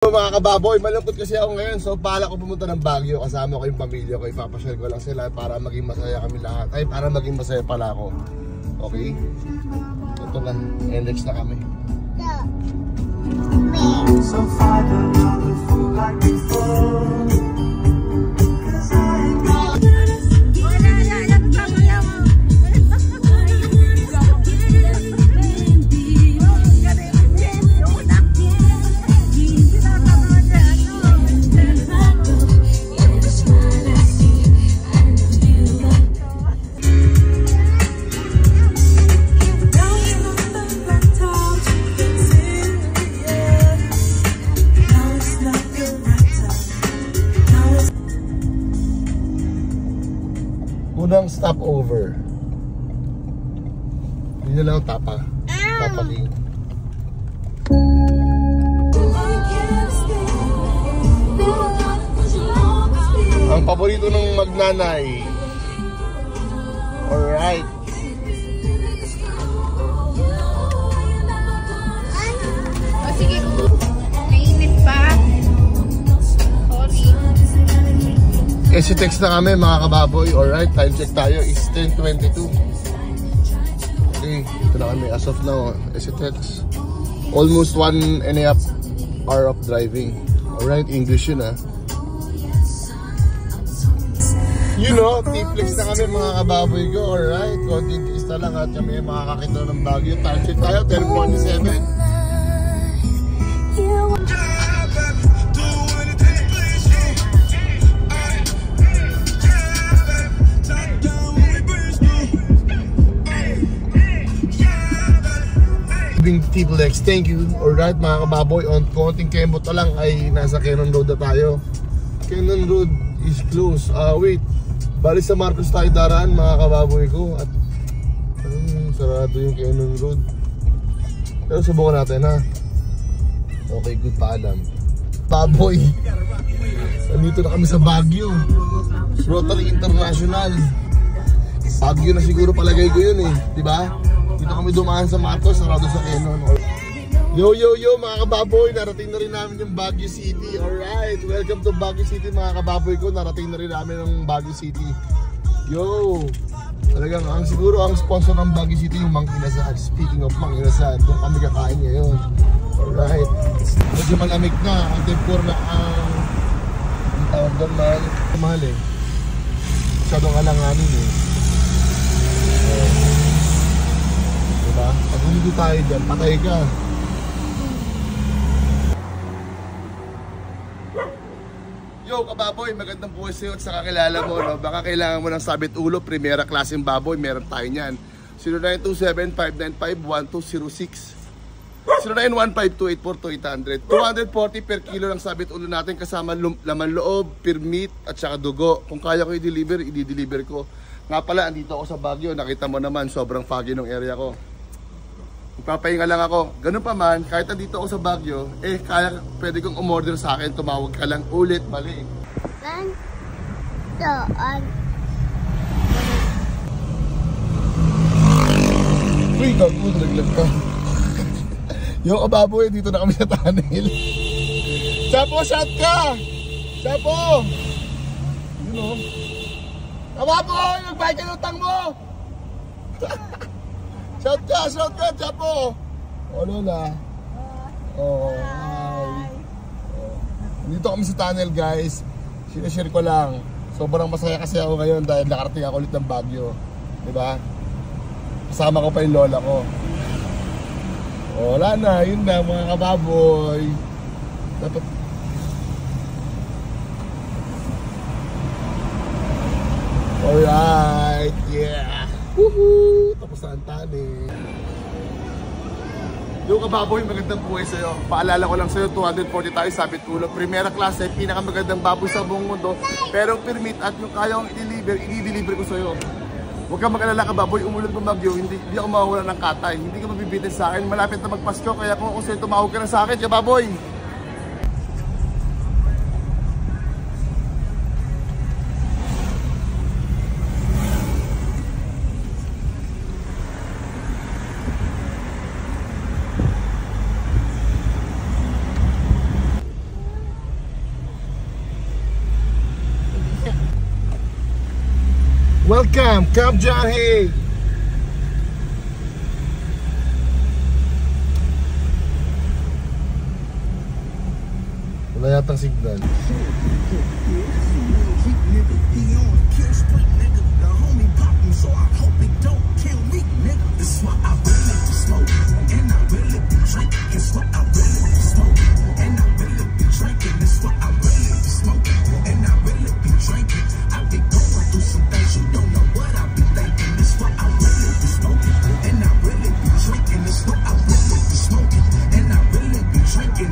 Mga kababoy, malungkot kasi ako ngayon. So pala ko pumunta ng Baguio. Kasama ko yung pamilya ko. Ipapasyal ko lang sila para maging masaya kami lahat. Ay, para maging masaya pala ako. Okay? Ito na, NLEX na kami. So far another fool like before. Unang stopover. Hindi na lang tapa. Tapa din. Ang paborito ng magnanay. Alright. O sige, mainit pa. Sorry. SCTEX na kami mga kababoy. Alright, time check tayo is 10:22. Okay, ito na kami as of now. SCTEX. Almost 1.5 hour of driving. Alright, English yun ah. You know, T-Flex na kami mga kababoy ko. Alright, konting pista lang at kami makakakita ng Baguio. Time check tayo, 10:47. T-Flex, thank you. Alright mga kababoy, on konting kembot na lang ay nasa Cannon Road na tayo. Cannon Road is closed. Wait, bali sa Marcos tayo daraan mga kababoy ko. At sarado yung Cannon Road. Pero subukan natin ha. Okay, good, paalam. Baboy, nandito na kami sa Baguio Rotary International. Baguio na siguro palagay ko yun eh, diba? Dito kami dumaan sa Matos, sarado sa Cannon. Yo mga kababoy, narating na rin namin yung Baguio City. Alright, welcome to Baguio City mga kababoy ko. Narating na rin namin ang Baguio City. Yo, talagang siguro ang sponsor ng Baguio City yung Mang Inasal. Speaking of Mang Inasal, doon kami kakain ngayon. Alright, medyo malamig na. Ang tempur na ang tawag doon, mahal eh. Masyadong alanganin eh. Pag hindi tayo dyan, patay ka. Yo kababoy, magandang buhay sa'yo at sa kakilala mo, no? Baka kailangan mo ng sabit ulo, primera klaseng baboy, meron tayo nyan. 0927-595-1206 0915-284-800 240 per kilo ng sabit ulo natin kasama laman loob, permit at saka dugo. Kung kaya ko i-deliver, i-deliver ko. Nga pala, andito ako sa Baguio, nakita mo naman, sobrang foggy ng area ko. Magpapahinga lang ako. Ganun pa man, kahit nandito ako sa Baguio, kaya pwede kong umorder sa akin, tumawag ka lang ulit, mali. Uy, gago, naglag ka. Yo, kababoy, dito na kami sa tunnel. Chapo, shot ka! Chapo! You know. Kababoy, magbayad ka ng utang mo! Shout ka, Chapo! O, Lola. Hi. Dito kami sa tunnel, guys. Sinashare ko lang. Sobrang masaya kasi ako ngayon dahil nakarating ako ulit ng Baguio. Diba? Kasama ko pa yung lola ko. O, wala na. Yun na, mga kababoy. Dapat... Alright, yeah! Woohoo! Tapos na ang tunnel. Yung kababoy, magandang buhay sa'yo. Paalala ko lang sa'yo, 240 tayo, sabit ulo. Primera klase, pinakamagandang baboy sa buong mundo. Pero permit at yung kaya kong i-deliver ko sa'yo. Huwag kang mag-alala kababoy, umulad ng Baguio, hindi ako mawawala ng katay. Hindi ka mabibitin sa akin, malapit na magpasko. Kaya kung sa'yo tumawag ka na sa akin, kababoy. Welcome, Camp Jahe. Wala yatang signal.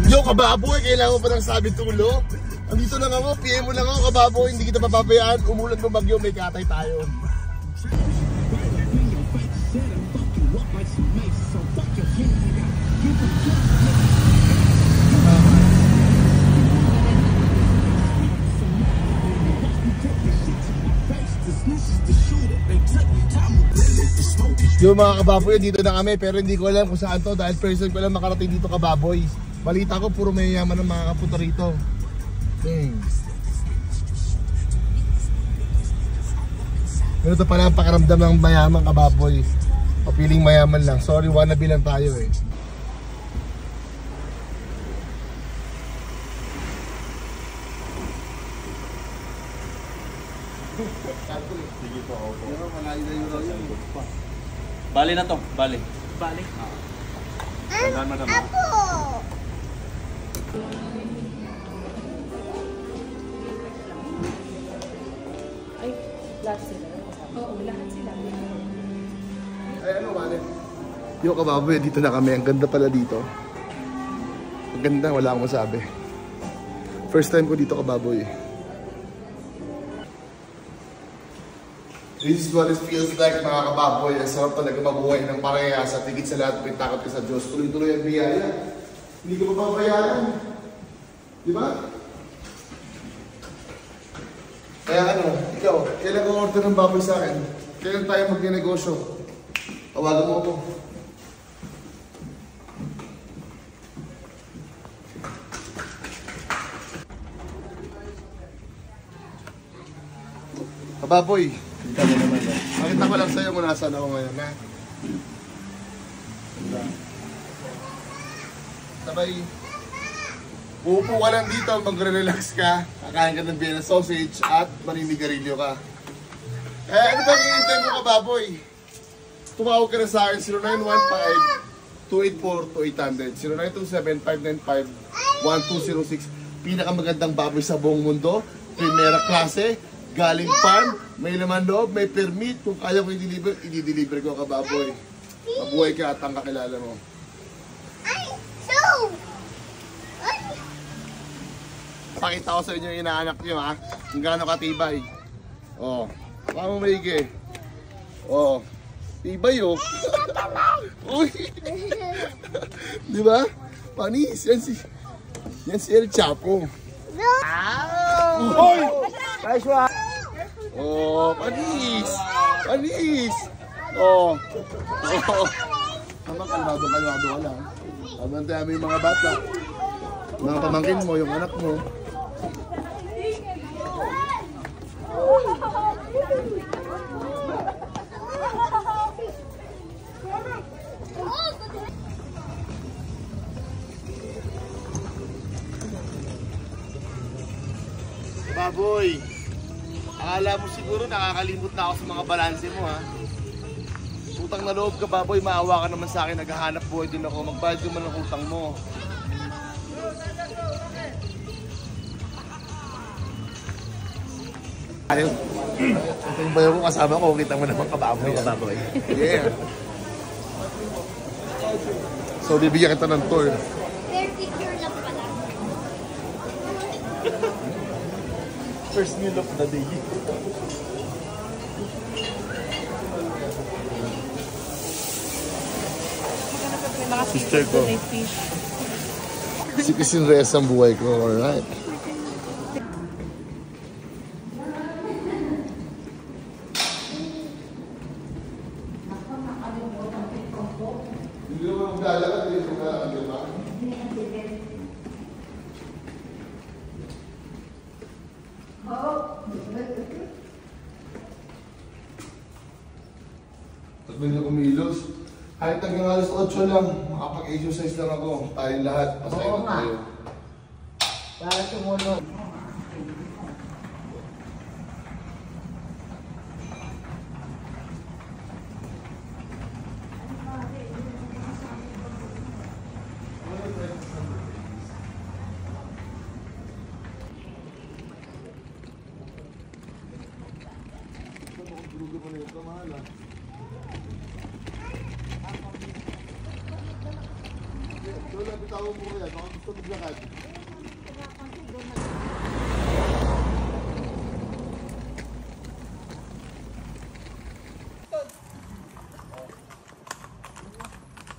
Yo kababoy, kailangan mo pa ng sabi tulo? Andito lang ako, PM mo lang ako kababoy, hindi kita papabayaan, umulan ng bagyo, may katay tayo. Yo mga kababoy, dito na kami pero hindi ko alam kung saan to dahil first time ko lang makarating dito kababoy. Balita ko puro mayayaman ng mga kapunta rito. Pero ito pala ang pakiramdam ng mayaman kababoy. Papiling mayaman lang. Sorry, wannabe lang tayo eh. Sige po, opo. Bali na to, bali. Bali? Apo! Ay, lahat sila. Oo, lahat sila. Ay ano mali? Yo kababoy, dito na kami. Ang ganda pala dito. Ang ganda, wala akong masabi. First time ko dito kababoy. This is what it feels like mga kababoy. Ang sarap talaga mabuhay ng parehas at higit sa lahat pitakot ka sa Diyos. Tuloy-tuloy ang biyaya. Hindi ko mapapabayaan. Di ba? Kaya ano, ikaw, kailan ka order ng baboy sa akin? Kailan tayo mag-negosyo? Tawagan mo ako. Kababoy, makita ko lang sa'yo kung nasaan ako ngayon, ha? Sabay, uupo ka lang dito, magre-relax ka, kakain ka ng Vienna sausage at maninigarilyo ka. Eh, ano bang hihintay mo kababoy? Tumawag ka na sa akin, 0915-284-2800, 0927-595-1206. Pinakamagandang baboy sa buong mundo, primera klase, galing farm, may laman loob, may permit. Kung kaya ko i-deliver, i-deliver ko kababoy. Mabuhay ka at ang kakilala mo. Ay! So! Ay! Pakita ko sa inyo yung inaanak nyo ha. Kung gaano katibay. Oh, baka mo maigi. Oh, tibay oh. Uy! Di ba? Panis. Yan si El Chapo. Uy! Nice one! Oh, panis! Panis! Oh. Tama, kalmado ka lang. Abantayan mo yung mga bata. Mga pamangkin mo, yung anak mo. Baboy, akala mo siguro nakakalimot na ako sa mga balanse mo ha. Utang na loob ka baboy, maawa ka naman sa akin, naghahanap buhay din ako, magbayad ko man ng utang mo. Ayun, ito yung bayo ko kasama ko, kita mo naman kababoy. Kababoy. Yeah. So bibigyan kita ng tour. Fair picture lang pala. First meal of the day. Sister ko. Si Christine Reyes ang buhay ko, alright. Hindi naman maglalakad, hindi naman maglalakad, di ba? sabay na kumilos. Kahit hanggang alas 8 lang, makapag-exercise lang ako. Tayong lahat, pasaya Oo na nga. tayo. Para sumunod. Grugo mo na ito, mahal ah. Lola, bitawan mo kaya, baka gusto maglakad.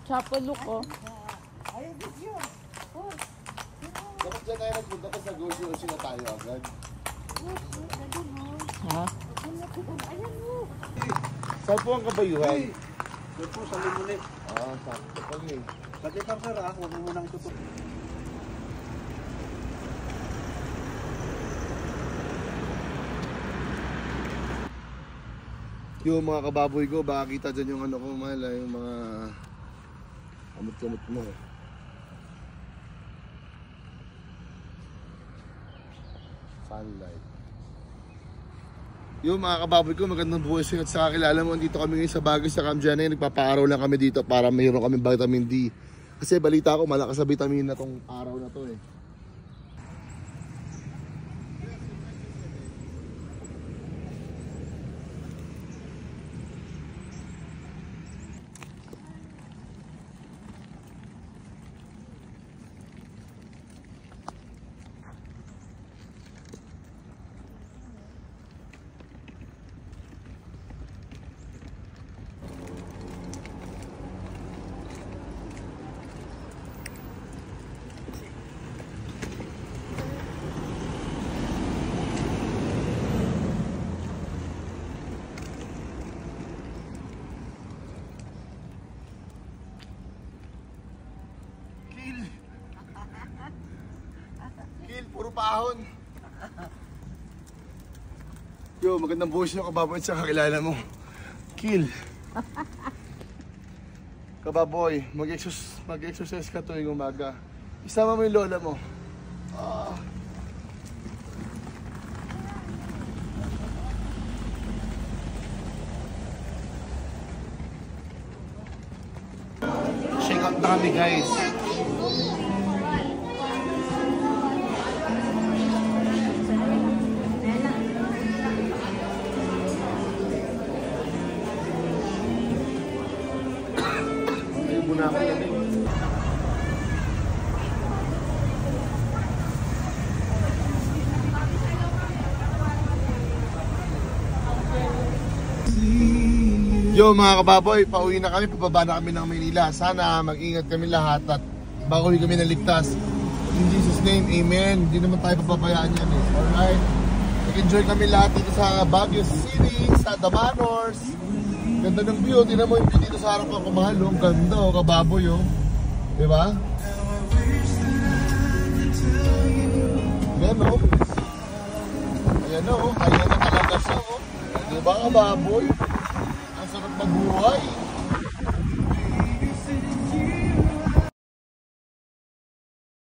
Chapel look, oh. Dapat dyan tayo nagpunta kasi nag-grocery na tayo agad. Ha? Saan po ang kabayuhan? Doon po sa limulit. Ah, sakto pa eh. Pati par sir ah, huwag mo munang itutok. Yung mga kababoy ko, baka kita dyan yung ano ko, mahal ah, yung mga kamot-kamot mo. Sunlight. Yung mga kababoy ko, magandang buhay at sa kakilala mo, dito kami ngayon sa Baguio sa Kamjana, nagpapaaraw lang kami dito para mayroon kami vitamin D. Kasi balita ko, malakas sa vitamin na tong araw na to eh. Kill, puro paahon. Yo, magandang buhay sa'yo kababoy at sa kakilala mo. Kill. Kababoy, mag-exercise ka tuwing umaga. Isama mo yung lola mo. Ah. Shake out na kami guys. Muna ako yan eh. Yo mga kababoy, pauwi na kami, pababa na kami ng Maynila. Sana mag-ingat kami lahat at bago kami naligtas. In Jesus name, amen. Hindi naman tayo papabayaan yan eh. Alright? Nag-enjoy kami lahat dito sa Baguio City, sa Damanors. Ganda ng view, tingnan mo yung view dito sa harap ng kumahal, oh. Ang ganda, oh, kababoy, oh. Diba? Ayan, oh. Ayan, oh. Ayan na talaga siya, oh. Diba, kababoy?